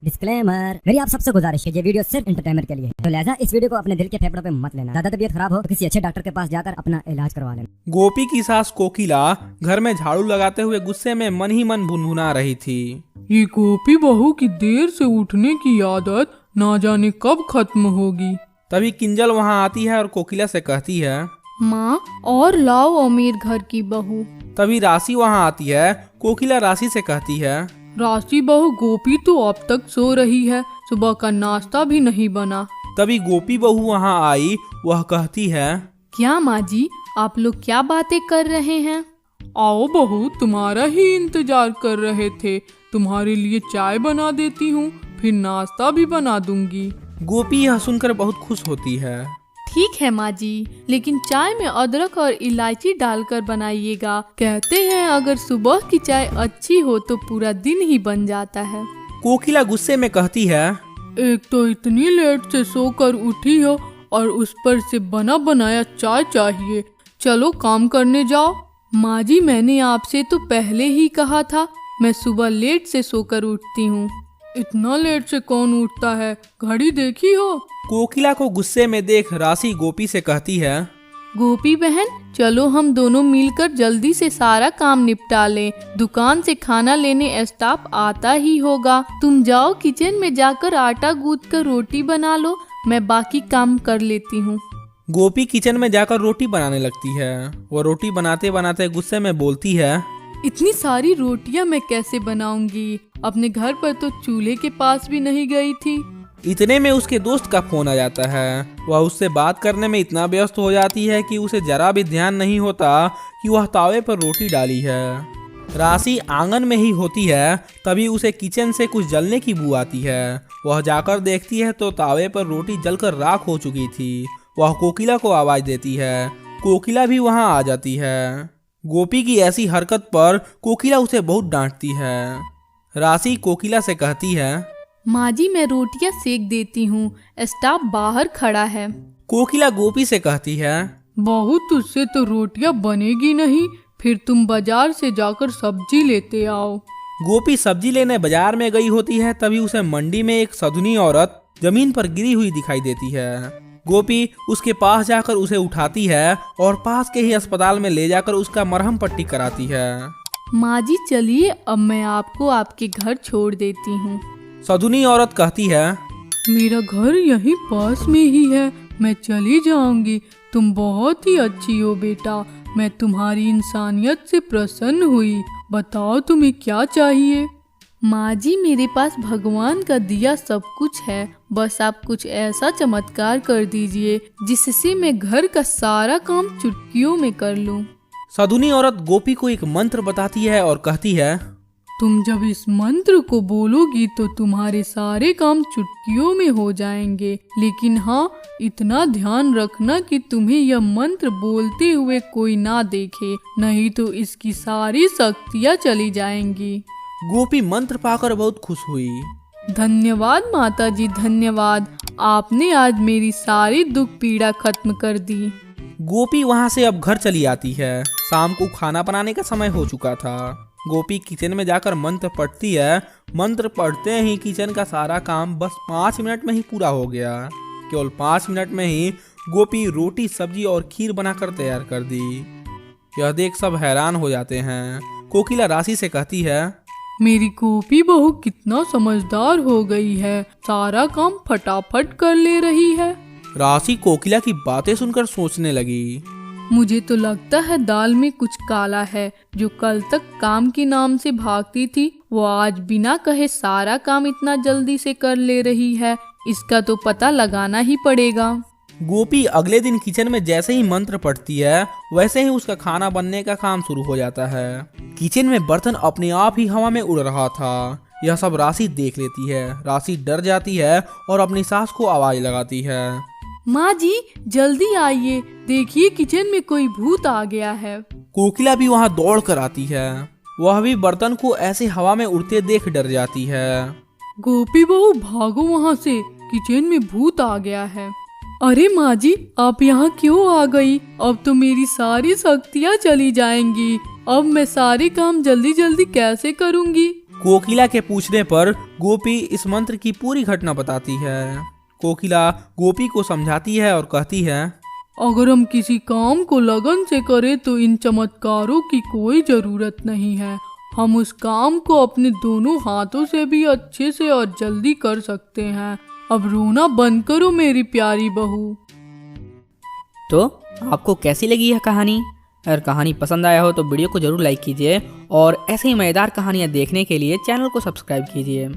Disclaimer, मेरी आप सबसे गुजारिश है, ये वीडियो सिर्फ एंटरटेनमेंट के लिए है, तो लिहाजा इस वीडियो को अपने दिल के फेफड़ों पे मत लेना। ज्यादा तबीयत खराब हो तो किसी अच्छे डॉक्टर के पास जाकर अपना इलाज करवा लेना। गोपी की सास कोकिला घर में झाड़ू लगाते हुए गुस्से में मन ही मन भुनभुना रही थी। ये गोपी बहू की देर से उठने की आदत ना जाने कब खत्म होगी। तभी किंजल वहाँ आती है और कोकिला से कहती है, माँ और लाओ अमीर घर की बहू। तभी राशि वहाँ आती है। कोकिला राशि से कहती है, राशि बहू गोपी तो अब तक सो रही है, सुबह का नाश्ता भी नहीं बना। तभी गोपी बहू वहाँ आई। वह कहती है, क्या माँ जी, आप लोग क्या बातें कर रहे हैं? आओ बहू, तुम्हारा ही इंतजार कर रहे थे। तुम्हारे लिए चाय बना देती हूँ, फिर नाश्ता भी बना दूंगी। गोपी यह सुनकर बहुत खुश होती है। ठीक है माँ जी, लेकिन चाय में अदरक और इलायची डालकर बनाइएगा। कहते हैं अगर सुबह की चाय अच्छी हो तो पूरा दिन ही बन जाता है। कोकिला गुस्से में कहती है, एक तो इतनी लेट से सोकर उठी हो और उस पर से बना बनाया चाय चाहिए। चलो काम करने जाओ। माँ जी, मैंने आपसे तो पहले ही कहा था, मैं सुबह लेट से सोकर उठती हूँ। इतना लेट से कौन उठता है, घड़ी देखी हो? कोकिला को गुस्से में देख राशि गोपी से कहती है, गोपी बहन, चलो हम दोनों मिलकर जल्दी से सारा काम निपटा लें। दुकान से खाना लेने स्टाफ आता ही होगा। तुम जाओ किचन में जाकर आटा गूंथ कर रोटी बना लो, मैं बाकी काम कर लेती हूँ। गोपी किचन में जाकर रोटी बनाने लगती है। वो रोटी बनाते बनाते गुस्से में बोलती है, इतनी सारी रोटियां मैं कैसे बनाऊंगी? अपने घर पर तो चूल्हे के पास भी नहीं गई थी। इतने में उसके दोस्त का फोन आ जाता है। वह उससे बात करने में इतना व्यस्त हो जाती है कि उसे जरा भी ध्यान नहीं होता कि वह तावे पर रोटी डाली है। राशि आंगन में ही होती है। तभी उसे किचन से कुछ जलने की बू आती है। वह जाकर देखती है तो तावे पर रोटी जलकर राख हो चुकी थी। वह कोकिला को आवाज देती है। कोकिला भी वहां आ जाती है। गोपी की ऐसी हरकत पर कोकिला उसे बहुत डांटती है। राशि कोकिला से कहती है, माँ जी, मैं रोटियां सेक देती हूँ, स्टाफ बाहर खड़ा है। कोकिला गोपी से कहती है, बहू, तुझसे तो रोटियां बनेगी नहीं, फिर तुम बाजार से जाकर सब्जी लेते आओ। गोपी सब्जी लेने बाजार में गई होती है। तभी उसे मंडी में एक साधुनी औरत जमीन पर गिरी हुई दिखाई देती है। गोपी उसके पास जाकर उसे उठाती है और पास के ही अस्पताल में ले जाकर उसका मरहम पट्टी कराती है। माँ जी चलिए, अब मैं आपको आपके घर छोड़ देती हूँ। साधुनी औरत कहती है, मेरा घर यहीं पास में ही है, मैं चली जाऊंगी। तुम बहुत ही अच्छी हो बेटा, मैं तुम्हारी इंसानियत से प्रसन्न हुई। बताओ तुम्हें क्या चाहिए? माँ जी, मेरे पास भगवान का दिया सब कुछ है, बस आप कुछ ऐसा चमत्कार कर दीजिए जिससे मैं घर का सारा काम चुटकियों में कर लूँ। साधुनी औरत गोपी को एक मंत्र बताती है और कहती है, तुम जब इस मंत्र को बोलोगी तो तुम्हारे सारे काम चुटकियों में हो जाएंगे। लेकिन हाँ, इतना ध्यान रखना कि तुम्हें यह मंत्र बोलते हुए कोई ना देखे, नहीं तो इसकी सारी शक्तियाँ चली जाएंगी। गोपी मंत्र पाकर बहुत खुश हुई। धन्यवाद माता जी, धन्यवाद। आपने आज मेरी सारी दुख पीड़ा खत्म कर दी। गोपी वहाँ से अब घर चली आती है। शाम को खाना बनाने का समय हो चुका था। गोपी किचन में जाकर मंत्र पढ़ती है। मंत्र पढ़ते ही किचन का सारा काम बस 5 मिनट में ही पूरा हो गया। केवल 5 मिनट में ही गोपी रोटी, सब्जी और खीर बनाकर तैयार कर दी। यह देख सब हैरान हो जाते हैं। कोकिला राशि से कहती है, मेरी गोपी बहू कितना समझदार हो गई है, सारा काम फटाफट कर ले रही है। राशि कोकिला की बातें सुनकर सोचने लगी। मुझे तो लगता है दाल में कुछ काला है। जो कल तक काम के नाम से भागती थी, वो आज बिना कहे सारा काम इतना जल्दी से कर ले रही है। इसका तो पता लगाना ही पड़ेगा। गोपी अगले दिन किचन में जैसे ही मंत्र पढ़ती है, वैसे ही उसका खाना बनने का काम शुरू हो जाता है। किचन में बर्तन अपने आप ही हवा में उड़ रहा था। यह सब राशि देख लेती है। राशि डर जाती है और अपनी सास को आवाज लगाती है, माँ जी जल्दी आइए, देखिए किचन में कोई भूत आ गया है। कोकिला भी वहाँ दौड़ कर आती है। वह भी बर्तन को ऐसे हवा में उड़ते देख डर जाती है। गोपी बहू भागो वहाँ से, किचन में भूत आ गया है। अरे माँ जी, आप यहाँ क्यों आ गई? अब तो मेरी सारी शक्तियाँ चली जाएंगी। अब मैं सारे काम जल्दी जल्दी कैसे करूँगी? कोकिला के पूछने पर गोपी इस मंत्र की पूरी घटना बताती है। कोकिला गोपी को समझाती है और कहती है, अगर हम किसी काम को लगन से करें तो इन चमत्कारों की कोई जरूरत नहीं है। हम उस काम को अपने दोनों हाथों से भी अच्छे से और जल्दी कर सकते हैं। अब रोना बंद करो मेरी प्यारी बहू। तो आपको कैसी लगी यह कहानी? अगर कहानी पसंद आया हो तो वीडियो को जरूर लाइक कीजिए और ऐसे ही मज़ेदार कहानियाँ देखने के लिए चैनल को सब्सक्राइब कीजिए।